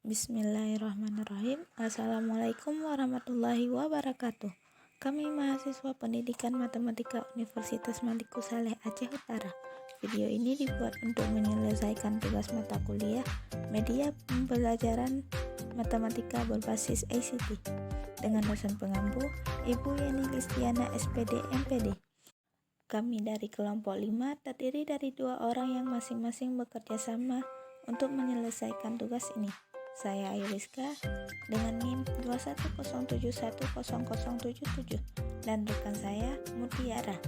Bismillahirrahmanirrahim. Assalamualaikum warahmatullahi wabarakatuh. Kami mahasiswa pendidikan matematika Universitas Maliku Saleh Aceh Utara. Video ini dibuat untuk menyelesaikan tugas mata kuliah media pembelajaran matematika berbasis ICT dengan dosen pengampu Ibu Yeni Listiana SPD MPD. Kami dari kelompok 5 terdiri dari 2 orang yang masing-masing bekerja sama untuk menyelesaikan tugas ini. Saya Ayuriska dengan NIM 210710077 dan rekan saya Mutiara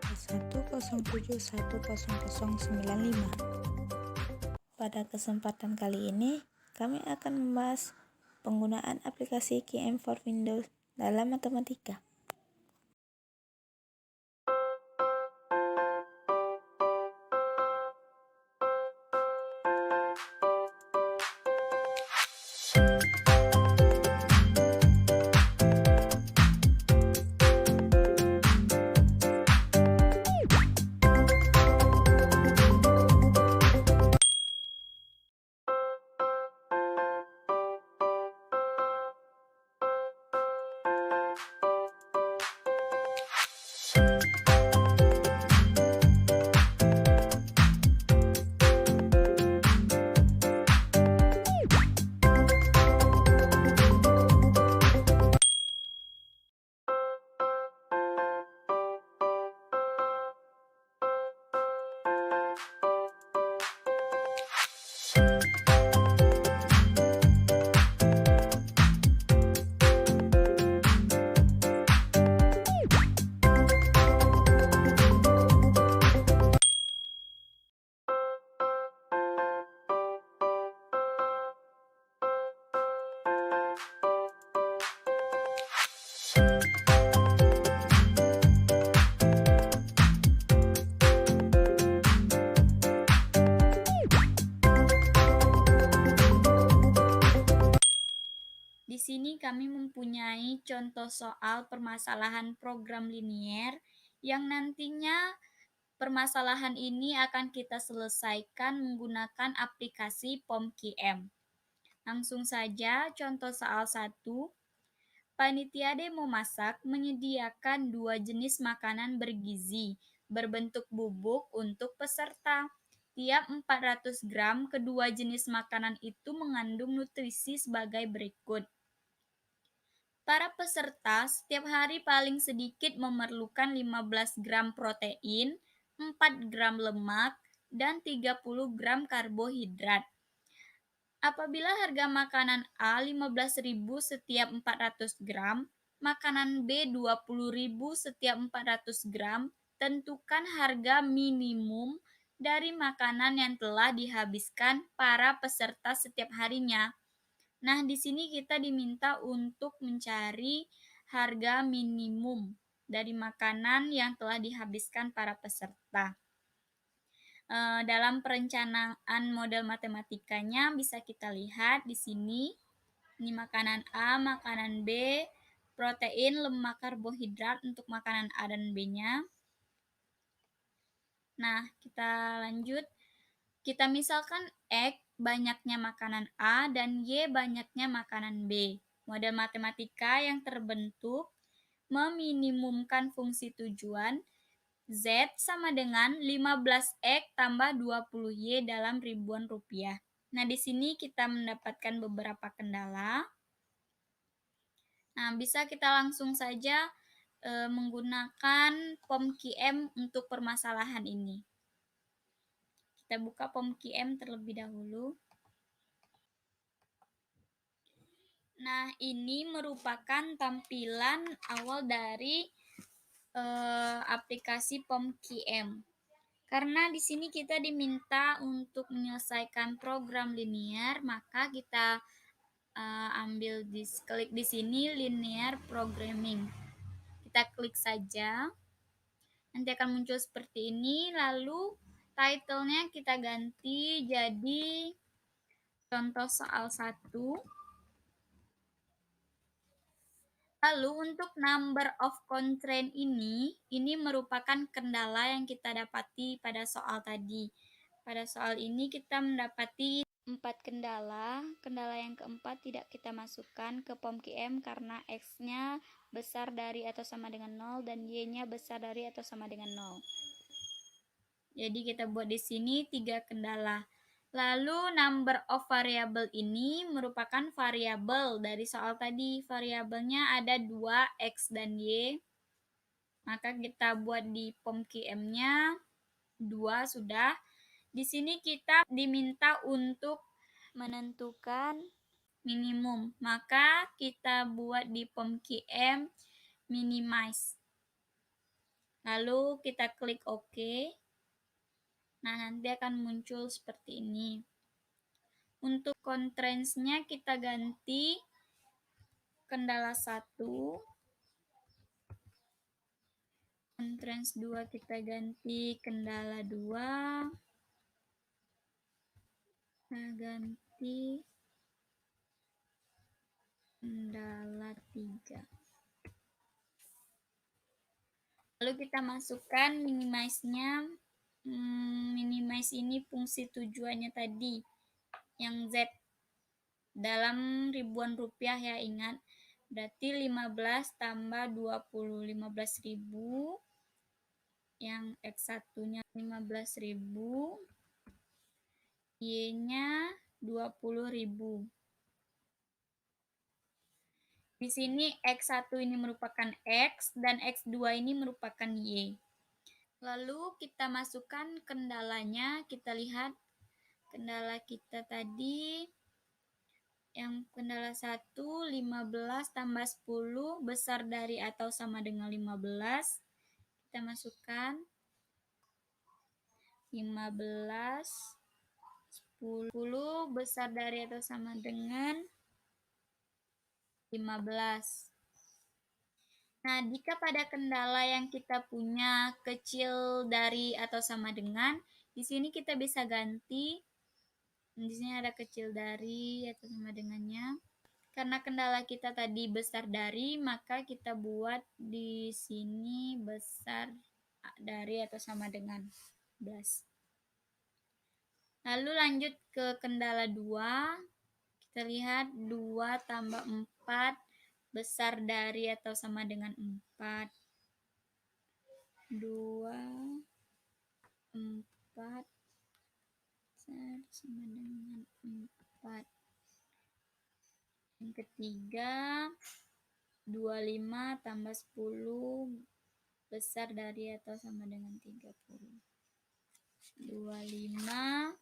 107100095. Pada kesempatan kali ini kami akan membahas penggunaan aplikasi QM for Windows dalam matematika. Di sini kami mempunyai contoh soal permasalahan program linier yang nantinya permasalahan ini akan kita selesaikan menggunakan aplikasi POMQM. Langsung saja contoh soal 1. Panitia demo masak menyediakan 2 jenis makanan bergizi berbentuk bubuk untuk peserta. Tiap 400 gram kedua jenis makanan itu mengandung nutrisi sebagai berikut. Para peserta setiap hari paling sedikit memerlukan 15 gram protein, 4 gram lemak, dan 30 gram karbohidrat. Apabila harga makanan A 15.000 setiap 400 gram, makanan B 20.000 setiap 400 gram, tentukan harga minimum dari makanan yang telah dihabiskan para peserta setiap harinya. Nah, di sini kita diminta untuk mencari harga minimum dari makanan yang telah dihabiskan para peserta. Dalam perencanaan model matematikanya bisa kita lihat di sini. Ini makanan A, makanan B, protein, lemak, karbohidrat untuk makanan A dan B-nya. Nah, kita lanjut. Kita misalkan X banyaknya makanan A dan Y banyaknya makanan B. Model matematika yang terbentuk meminimumkan fungsi tujuan Z sama dengan 15X tambah 20Y dalam ribuan rupiah. Nah, di sini kita mendapatkan beberapa kendala. Nah, bisa kita langsung saja menggunakan POMQM untuk permasalahan ini. Kita buka POMQM terlebih dahulu. Nah, ini merupakan tampilan awal dari aplikasi POMQM. Karena di sini kita diminta untuk menyelesaikan program linier, maka kita klik di sini linear programming. Kita klik saja. Nanti akan muncul seperti ini, lalu title-nya kita ganti jadi contoh soal 1. Lalu untuk number of constraint ini merupakan kendala yang kita dapati pada soal tadi. Pada soal ini kita mendapati 4 kendala. Kendala yang keempat tidak kita masukkan ke POM-QM karena X-nya besar dari atau sama dengan 0 dan Y-nya besar dari atau sama dengan 0. Jadi kita buat di sini 3 kendala. Lalu number of variable ini merupakan variabel dari soal tadi. Variabelnya ada 2, X dan Y. Maka kita buat di POM-QM-nya 2 sudah. Di sini kita diminta untuk menentukan minimum. Maka kita buat di POM-QM minimize. Lalu kita klik OK. Nah, nanti akan muncul seperti ini. Untuk constraints-nya kita ganti kendala 1. Constraints 2 kita ganti kendala 2. Kita ganti kendala 3. Lalu kita masukkan minimize-nya. Minimize ini fungsi tujuannya tadi yang Z dalam ribuan rupiah ya, ingat. Berarti 15 tambah 20, 15.000. Yang X1-nya 15.000. Y-nya 20.000. Di sini X1 ini merupakan X dan X2 ini merupakan Y. Lalu kita masukkan kendalanya, kita lihat kendala kita tadi yang kendala 1, 15 tambah 10 besar dari atau sama dengan 15. Kita masukkan 15, 10 besar dari atau sama dengan 15. Nah, jika pada kendala yang kita punya kecil dari atau sama dengan, di sini kita bisa ganti. Di sini ada kecil dari atau sama dengannya. Karena kendala kita tadi besar dari, maka kita buat di sini besar dari atau sama dengan 11. Lalu lanjut ke kendala 2. Kita lihat 2 tambah 4 besar dari atau sama dengan 4. 2, 4 besar sama dengan 4. Yang ketiga 25 tambah 10 besar dari atau sama dengan 30. 25,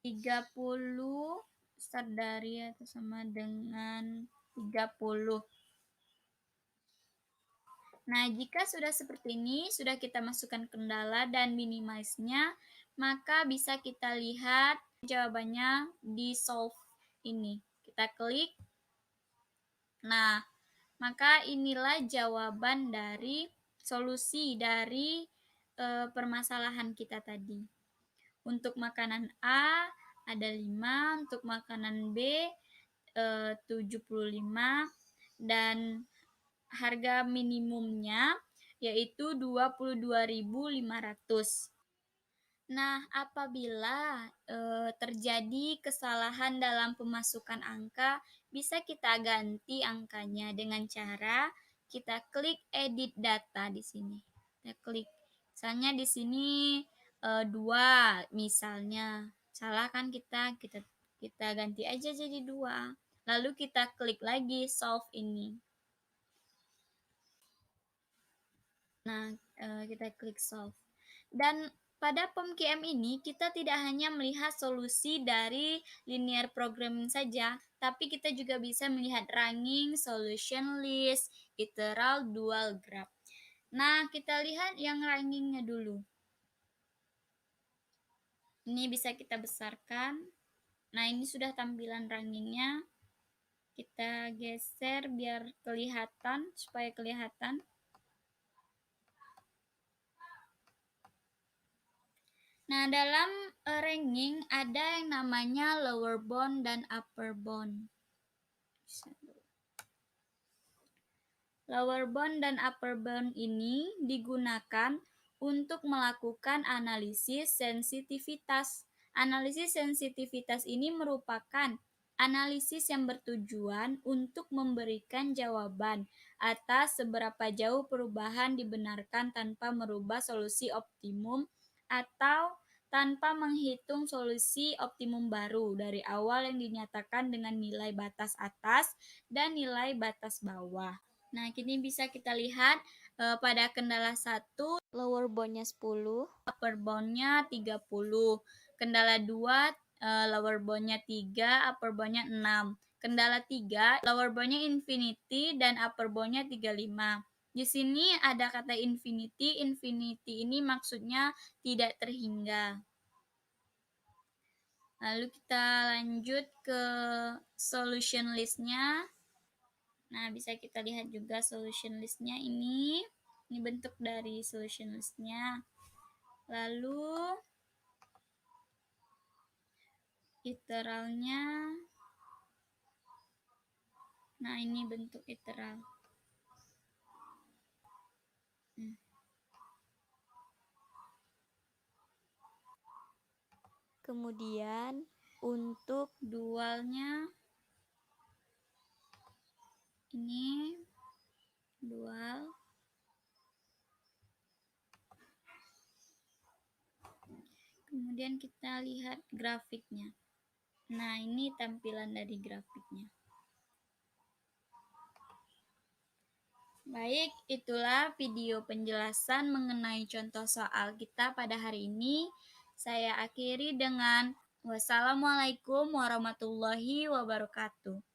30 besar dari atau sama dengan 30. Nah, jika sudah seperti ini, sudah kita masukkan kendala dan minimize-nya, maka bisa kita lihat jawabannya di solve ini. Kita klik. Nah, maka inilah jawaban dari solusi dari permasalahan kita tadi. Untuk makanan A ada 5, untuk makanan B 75, dan harga minimumnya yaitu 22.500. Nah, apabila terjadi kesalahan dalam pemasukan angka, bisa kita ganti angkanya dengan cara kita klik edit data di sini. Kita klik. Misalnya di sini 2 misalnya. Salah kan kita ganti aja jadi 2. Lalu kita klik lagi solve ini. Nah, kita klik solve. Dan pada POM-QM ini, kita tidak hanya melihat solusi dari linear programming saja, tapi kita juga bisa melihat ranking, solution list, iteral, dual graph. Nah, kita lihat yang rankingnya dulu. Ini bisa kita besarkan. Nah, ini sudah tampilan rankingnya. Kita geser biar kelihatan, supaya kelihatan. Nah, dalam ranking ada yang namanya lower bound dan upper bound. Lower bound dan upper bound ini digunakan untuk melakukan analisis sensitivitas Analisis sensitivitas ini merupakan analisis yang bertujuan untuk memberikan jawaban atas seberapa jauh perubahan dibenarkan tanpa merubah solusi optimum atau tanpa menghitung solusi optimum baru dari awal yang dinyatakan dengan nilai batas atas dan nilai batas bawah. Nah, kini bisa kita lihat pada kendala 1 lower boundnya 10, upper boundnya 30. Kendala 2 lower boundnya 3, upper boundnya 6. Kendala 3 lower boundnya infinity dan upper boundnya 35. Di sini ada kata infinity, infinity ini maksudnya tidak terhingga. Lalu kita lanjut ke solution listnya. Nah, bisa kita lihat juga solution listnya ini. Ini bentuk dari solution listnya. Lalu literalnya. Nah, ini bentuk literal. Kemudian untuk Dualnya ini dual. Kemudian kita lihat grafiknya. Nah, ini tampilan dari grafiknya. Baik, itulah video penjelasan mengenai contoh soal kita pada hari ini. Saya akhiri dengan wassalamualaikum warahmatullahi wabarakatuh.